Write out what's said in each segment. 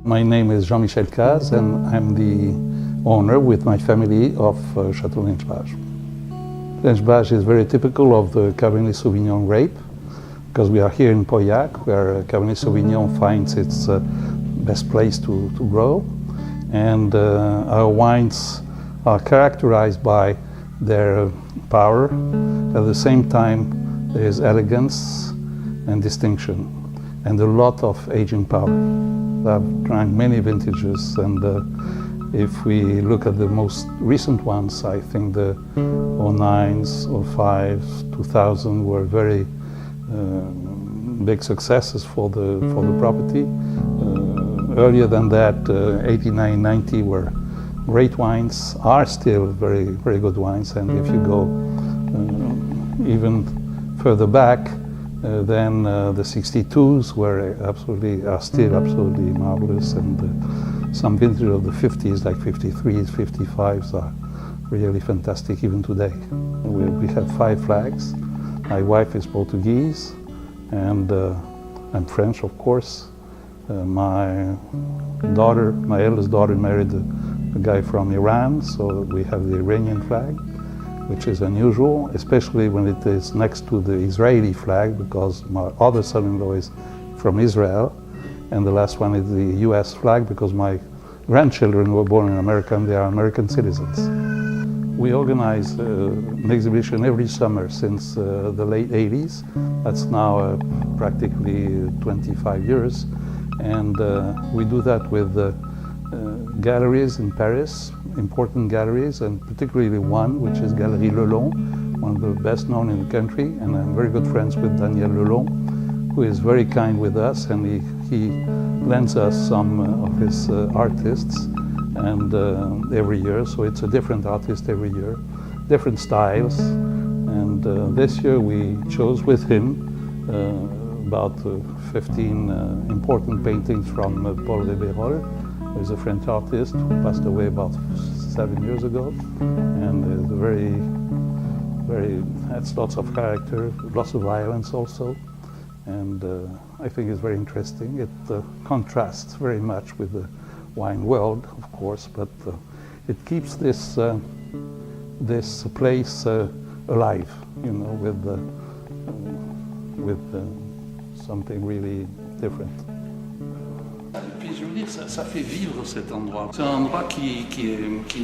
My name is Jean-Michel Cazes and I'm the owner with my family of Château Lynch Bages. Lynch Bages is very typical of the Cabernet Sauvignon grape because we are here in Pauillac where Cabernet Sauvignon finds its best place to grow, and our wines are characterized by their power. At the same time there is elegance and distinction and a lot of aging power. I've drank many vintages, and if we look at the most recent ones, I think the 09s, 05s, 2000 were very big successes for the property. Earlier than that, 89, 90 were great wines, are still very, very good wines, and if you go even further back, then the 62s are still absolutely marvelous, and some vintage of the 50s, like 53s, 55s, are really fantastic even today. We have 5 flags. My wife is Portuguese, and I'm French, of course. My eldest daughter married a guy from Iran, so we have the Iranian flag, which is unusual, especially when it is next to the Israeli flag, because my other son-in-law is from Israel, and the last one is the US flag because my grandchildren were born in America and they are American citizens. We organize an exhibition every summer since the late 80s. That's now practically 25 years, and we do that with galleries in Paris, important galleries, and particularly one which is Galerie Lelong, one of the best known in the country, and I'm very good friends with Daniel Lelong, who is very kind with us, and he lends us some of his artists, and every year, so it's a different artist every year, different styles, and this year we chose with him about 15 important paintings from Paul Desberolles, who is a French artist who passed away about 7 years ago, and is has lots of character, lots of violence also, and I think it's very interesting. It contrasts very much with the wine world, of course, but it keeps this place alive, you know, with something really different. Puis je veux dire, ça fait vivre cet endroit. C'est un endroit qui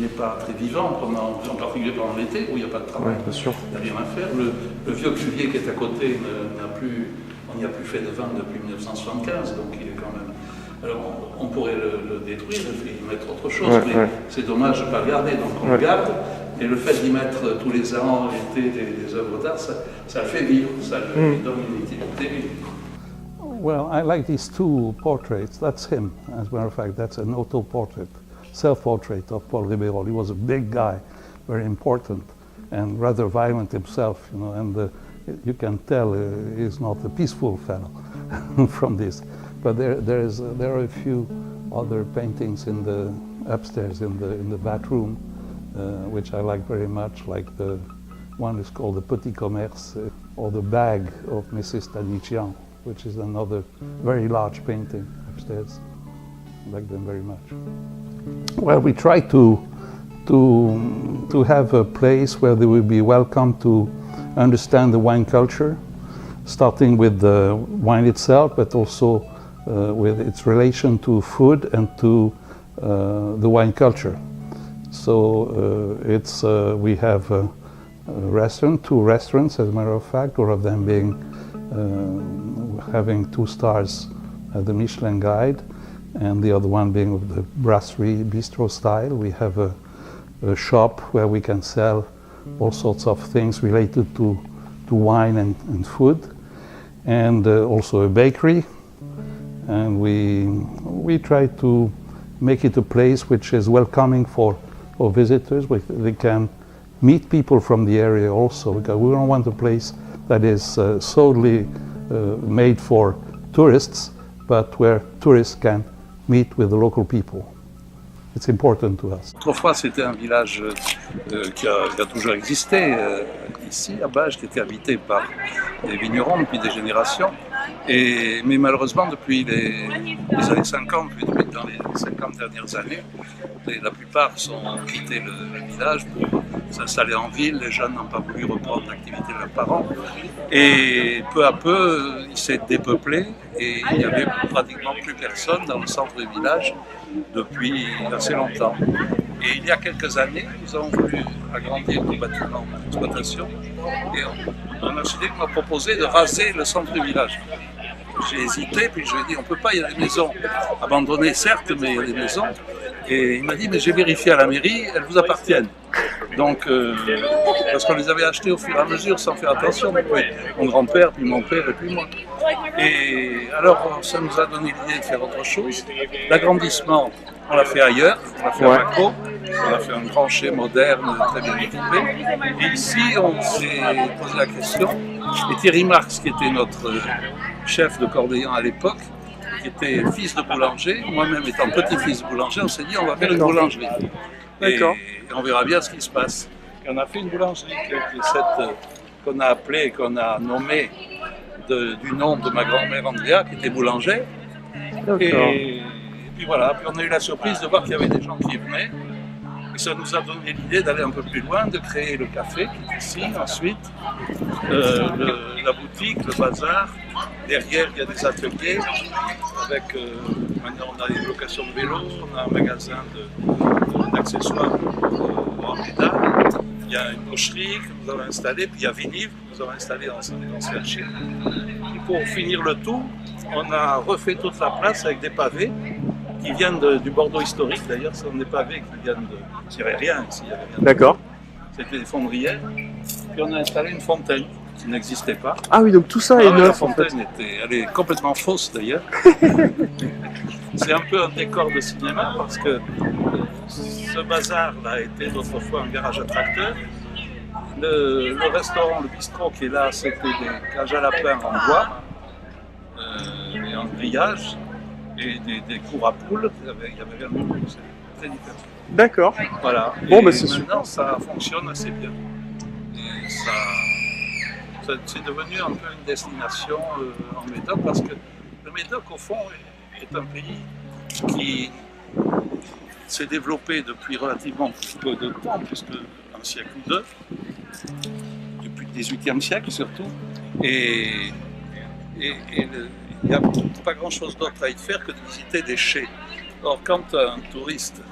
n'est pas très vivant, en particulier pendant l'été, où il n'y a pas de travail, bien sûr. Il n'y a rien à faire. Le vieux cuvier qui est à côté on n'y a plus fait de vin depuis 1975, donc il est quand même... Alors on pourrait le détruire et y mettre autre chose, mais c'est dommage de ne pas le garder, donc on le garde. Et le fait d'y mettre tous les ans, l'été, des œuvres d'art, ça le fait vivre, ça lui donne une utilité. Well, I like these 2 portraits. That's him, as a matter of fact. That's an auto-portrait, self-portrait of Paul Desberolles. He was a big guy, very important, and rather violent himself, you know, and you can tell he's not a peaceful fellow from this. But there are a few other paintings in the upstairs in the back room, which I like very much, like the one is called the Petit Commerce, or the bag of Mrs. Tanichian, which is another very large painting upstairs. I like them very much. Well, we try to have a place where they will be welcome to understand the wine culture, starting with the wine itself, but also with its relation to food and to the wine culture. So we have a restaurant, 2 restaurants, as a matter of fact, all of them being having 2 stars at the Michelin Guide, and the other one being of the brasserie bistro style. We have a shop where we can sell all sorts of things related to wine and food, and also a bakery. And we try to make it a place which is welcoming for visitors. They can meet people from the area also, because we don't want a place that is solely made for tourists, but where tourists can meet with the local people. It's important to us. Autrefois, c'était un village qui a toujours existé ici à Bages, qui était habité par des vignerons depuis des générations. Mais malheureusement, depuis les années 50, puis dans les 50 dernières années, la plupart ont quitté le village pour s'installer en ville. Les jeunes n'ont pas voulu reprendre l'activité de leurs parents. Et peu à peu, il s'est dépeuplé et il n'y avait pratiquement plus personne dans le centre du village depuis assez longtemps. Et il y a quelques années, nous avons voulu agrandir le bâtiment d'exploitation et un architecte m'a proposé de raser le centre du village. J'ai hésité, puis je lui ai dit, on ne peut pas, il y a des maisons abandonnées, certes, mais il y a des maisons. Et il m'a dit, mais j'ai vérifié à la mairie, elles vous appartiennent. Donc, parce qu'on les avait achetées au fur et à mesure sans faire attention. Oui, mon grand-père, puis mon père, et puis moi. Et alors, ça nous a donné l'idée de faire autre chose. L'agrandissement, on l'a fait ailleurs, on l'a fait à Macro, on a fait un grand chai moderne, très bien équipé. Et ici, on s'est posé la question, et Thierry Marx, qui était notre chef de Cordeillan à l'époque, qui était fils de boulanger, moi-même étant petit-fils de boulanger, on s'est dit on va faire une boulangerie. Et on verra bien ce qui se passe. Et on a fait une boulangerie qui est celle qu'on a appelée, qu'on a nommée du nom de ma grand-mère Andrea, qui était boulangère. Et puis voilà, puis on a eu la surprise de voir qu'il y avait des gens qui venaient. Et ça nous a donné l'idée d'aller un peu plus loin, de créer le café qui est ici, ensuite la boutique, le bazar. Derrière, il y a des ateliers avec, maintenant on a des locations de vélos, on a un magasin d'accessoires en métal. Il y a une boucherie que nous avons installée, puis il y a Viniv que nous avons installé dans l'ancienne Chine. Et pour finir le tout, on a refait toute la place avec des pavés qui viennent du Bordeaux historique. D'ailleurs, ce sont des pavés qui viennent de... Il n'y avait rien ici, il n'y avait rien. D'accord. C'était des fondrières. Puis on a installé une fontaine qui n'existait pas. Ah oui, donc tout ça est neuf. La fontaine elle est complètement fausse d'ailleurs. C'est un peu un décor de cinéma parce que ce bazar-là était d'autrefois un garage à tracteurs. Le restaurant, le bistrot qui est là, c'était des cages à lapins en bois et en grillage et des cours à poules. Il y avait rien de tout, c'est très différent. D'accord. Voilà. Bon, bah, c'est maintenant, super. Ça fonctionne assez bien. Et c'est devenu un peu une destination en Médoc parce que le Médoc, au fond, est un pays qui s'est développé depuis relativement peu de temps, puisque un siècle ou deux, depuis le XVIIIe siècle surtout, et il n'y a pas grand-chose d'autre à y faire que de visiter des chais. Or, quand un touriste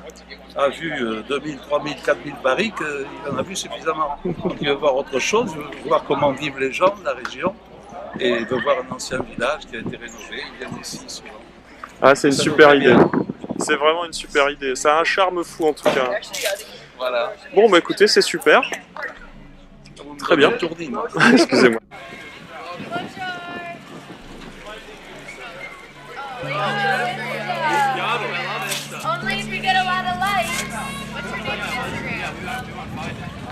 a vu 2000, 3000, 4000 barriques, il en a vu suffisamment. Donc il veut voir autre chose, il veut voir comment vivent les gens de la région, et il veut voir un ancien village qui a été rénové, il vient ici souvent. Ah, c'est une super idée. C'est vraiment une super idée. Ça a un charme fou en tout cas. Voilà. Bon, bah écoutez, c'est super. Très bien. Excusez-moi. Only if you get a lot of likes. What's your name on Instagram?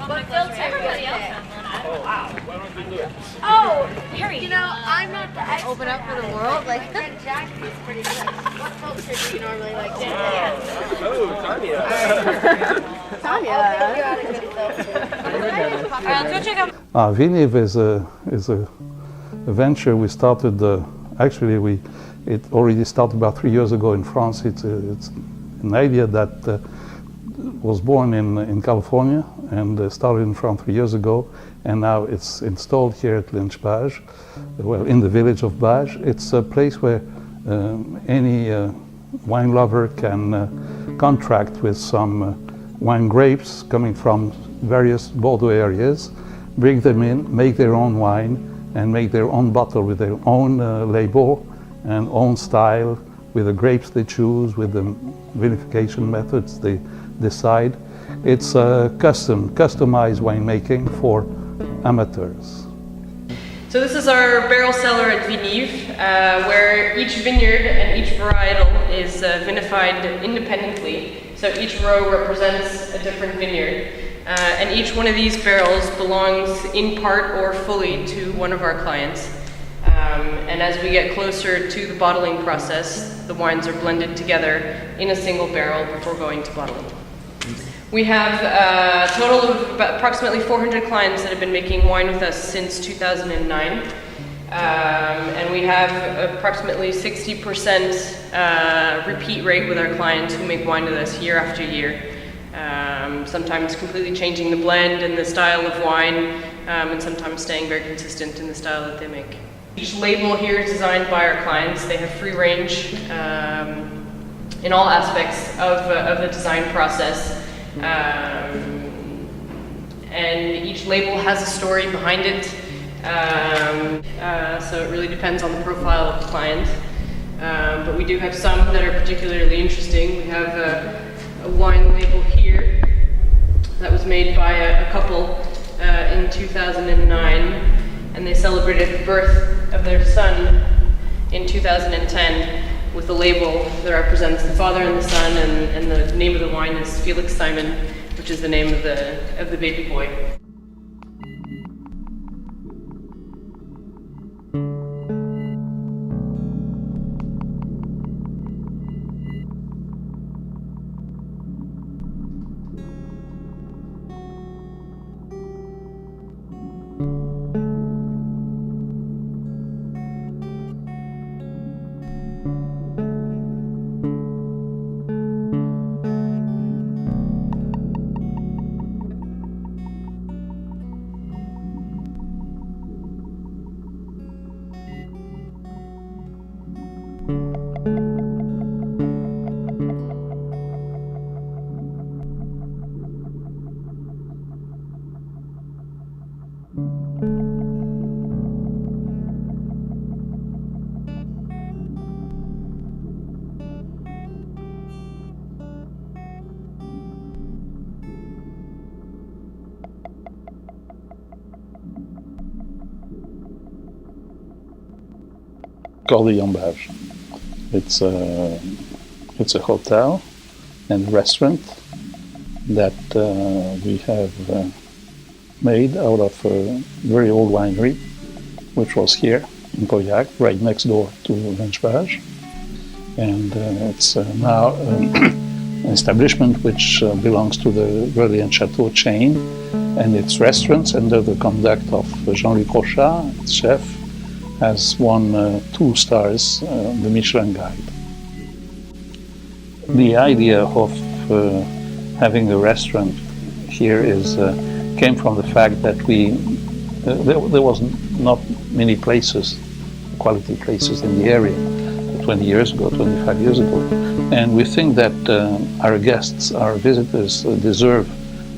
What filter? Everybody else has one. Oh, wow. Why don't we do it? Oh, Harry. You know, I'm not the expert. Open up for the world? Like, my friend Jackie is pretty good. What filter do you normally like to use? Oh, Tanya. Tanya. I'll figure out a good filter. All right, let's go check out. Viniv is a venture we started. It already started about 3 years ago in France. It's an idea that was born in California and started in France 3 years ago, and now it's installed here at Lynch Bages, well, in the village of Bages. It's a place where any wine lover can contract with some wine grapes coming from various Bordeaux areas, bring them in, make their own wine, and make their own bottle with their own label and own style, with the grapes they choose, with the vinification methods they decide. It's customized winemaking for amateurs. So this is our barrel cellar at Viniv, where each vineyard and each varietal is vinified independently. So each row represents a different vineyard. And each one of these barrels belongs in part or fully to one of our clients. And as we get closer to the bottling process, the wines are blended together in a single barrel before going to bottling. We have a total of approximately 400 clients that have been making wine with us since 2009. And we have approximately 60% repeat rate with our clients who make wine with us year after year. Sometimes completely changing the blend and the style of wine, and sometimes staying very consistent in the style that they make. Each label here is designed by our clients. They have free range in all aspects of the design process. And each label has a story behind it. So it really depends on the profile of the client. But we do have some that are particularly interesting. We have a wine label here that was made by a couple in 2009, and they celebrated the birth of their son in 2010 with a label that represents the father and the son, and the name of the wine is Felix Simon, which is the name of the baby boy. Cordeillan-Bages. It's a hotel and restaurant that we have made out of a very old winery, which was here in Pauillac, right next door to Lynch Bages. And it's now an establishment which belongs to the Château chain, and its restaurants under the conduct of Jean-Luc, its chef, has won 2 stars, the Michelin Guide. The idea of having a restaurant here came from the fact that there was not many places, quality places in the area 20 years ago, 25 years ago. And we think that our guests, our visitors deserve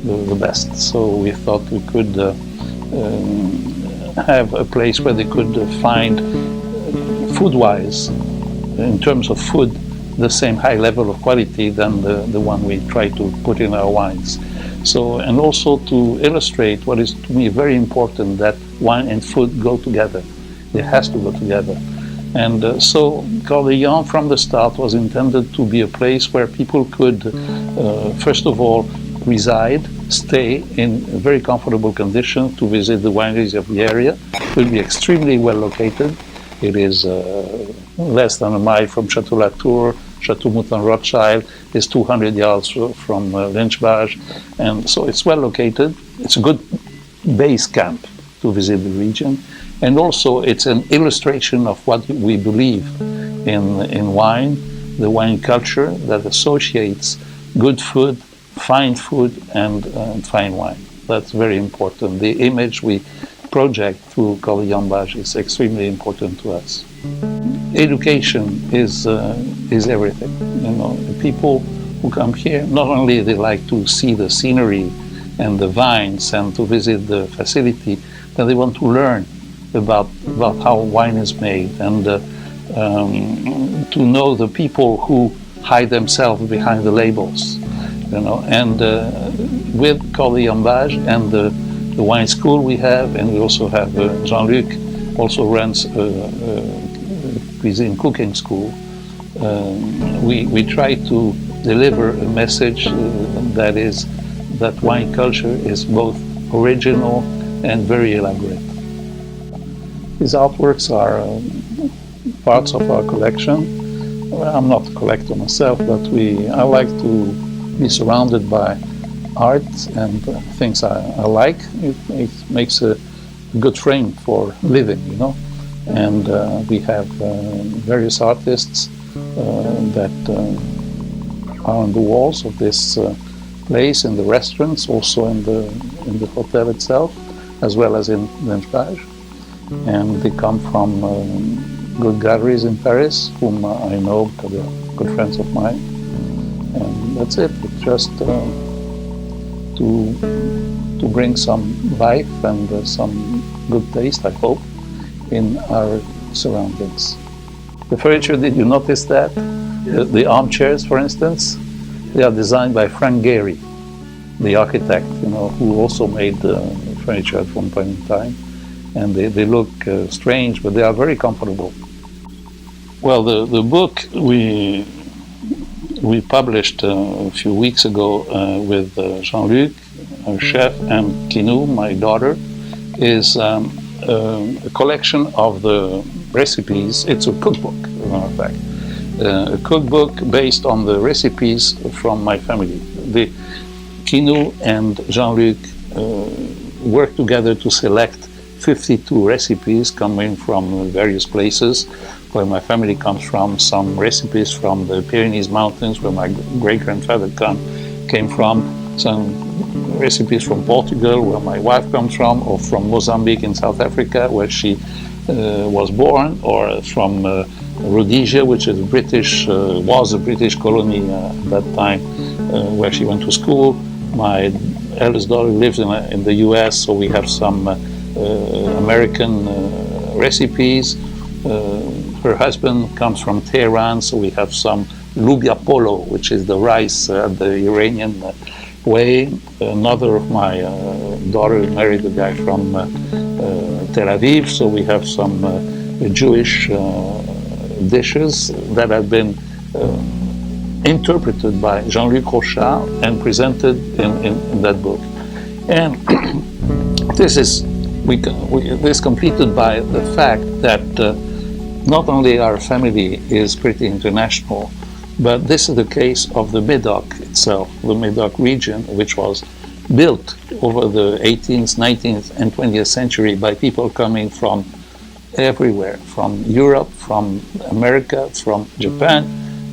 the best. So we thought we could have a place where they could find, food-wise, in terms of food, the same high level of quality than the one we try to put in our wines. So, and also to illustrate what is to me very important, that wine and food go together. It has to go together. And so Cordeillan from the start was intended to be a place where people could, first of all, reside, stay in a very comfortable condition to visit the wineries of the area. It will be extremely well located. It is less than a mile from Château Latour. Château Mouton-Rothschild is 200 yards from Lynch Bages, and so it's well located. It's a good base camp to visit the region, and also it's an illustration of what we believe in wine, the wine culture that associates good food, and fine wine. That's very important. The image we project through Cordeillan-Bages is extremely important to us. Education is everything. You know, the people who come here, not only they like to see the scenery and the vines and to visit the facility, but they want to learn about how wine is made, and to know the people who hide themselves behind the labels. You know, and with Cordeillan-Bages and the wine school we have, and we also have Jean-Luc also runs a cuisine cooking school. We try to deliver a message that wine culture is both original and very elaborate. These artworks are parts of our collection. Well, I'm not a collector myself, but I like to be surrounded by art and things I like. It makes a good frame for living, you know. And we have various artists that are on the walls of this place, in the restaurants, also in the hotel itself, as well as in Lynch Bages. And they come from good galleries in Paris, whom I know because they're good friends of mine. And that's it. It's just to bring some life and some good taste, I hope, in our surroundings. The furniture, did you notice that? Yes. The armchairs, for instance, they are designed by Frank Gehry, the architect, who also made furniture at one point in time. And they look strange, but they are very comfortable. Well, the book we published a few weeks ago with Jean-Luc, our chef, and Kinou, my daughter, is a collection of the recipes. It's a cookbook, as a matter of fact. A cookbook based on the recipes from my family. Kinou and Jean-Luc worked together to select 52 recipes coming from various places where my family comes from, some recipes from the Pyrenees Mountains where my great-grandfather came from, some recipes from Portugal where my wife comes from, or from Mozambique in South Africa where she was born, or from Rhodesia, which is was a British colony at that time, where she went to school. My eldest daughter lives in the US, so we have some American recipes. Her husband comes from Tehran, so we have some lubia polo, which is the rice the Iranian way. Another of my daughter married a guy from Tel Aviv, so we have some Jewish dishes that have been interpreted by Jean-Luc Rochard and presented in that book. And this is completed by the fact that not only our family is pretty international, but this is the case of the Médoc itself, the Médoc region, which was built over the 18th, 19th, and 20th century by people coming from everywhere, from Europe, from America, from Japan,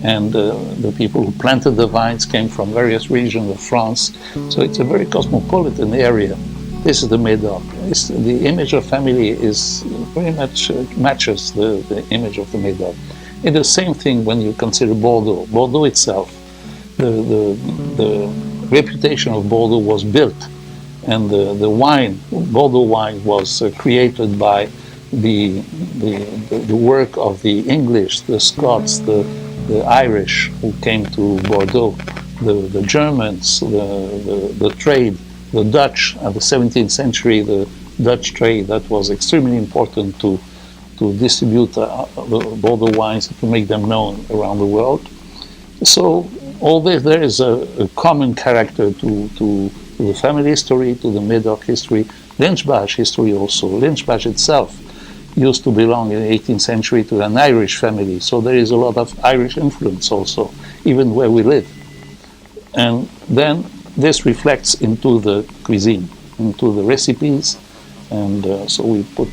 and the people who planted the vines came from various regions of France. So it's a very cosmopolitan area. This is the Médoc. The image of family is very much matches the image of the Médoc. It's the same thing when you consider Bordeaux. Bordeaux itself, the reputation of Bordeaux was built, and the wine, Bordeaux wine, was created by the work of the English, the Scots, the Irish who came to Bordeaux, the Germans, the trade. The Dutch, at the 17th century, the Dutch trade that was extremely important to distribute Bordeaux wines, to make them known around the world. So all this, there is a common character to the family history, to the Médoc history, Lynch Bages history also. Lynch Bages itself used to belong in the 18th century to an Irish family, so there is a lot of Irish influence also, even where we live. And then this reflects into the cuisine, into the recipes, and so we put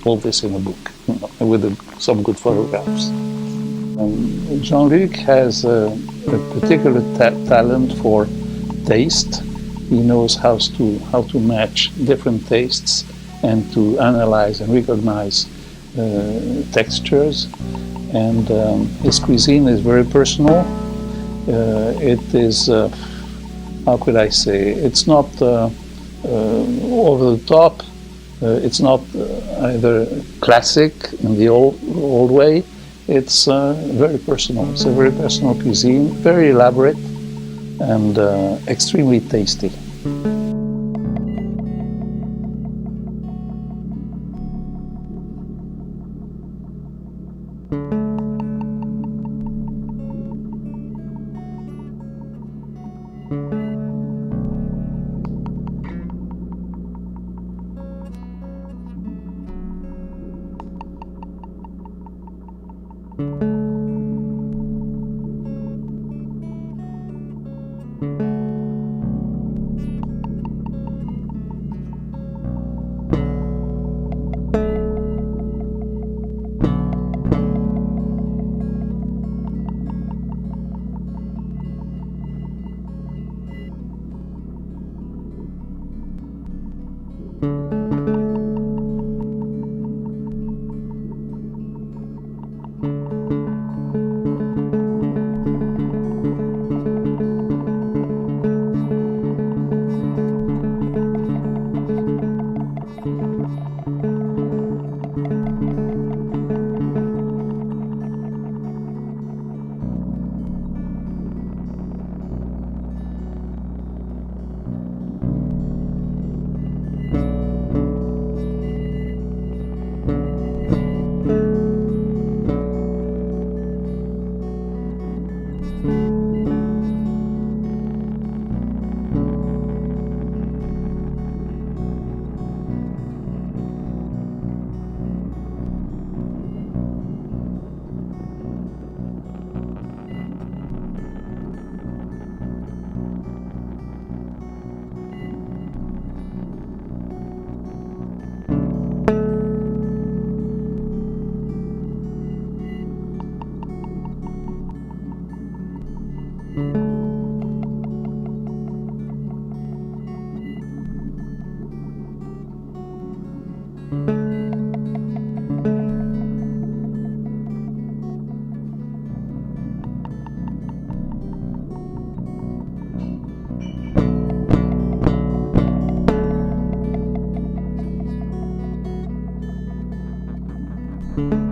all this in a book, with some good photographs. Jean-Luc has a particular talent for taste. He knows how to match different tastes and to analyze and recognize textures. And his cuisine is very personal. It is how could I say, it's not over the top, it's not either classic in the old way, it's very personal. It's a very personal cuisine, very elaborate and extremely tasty. Thank you.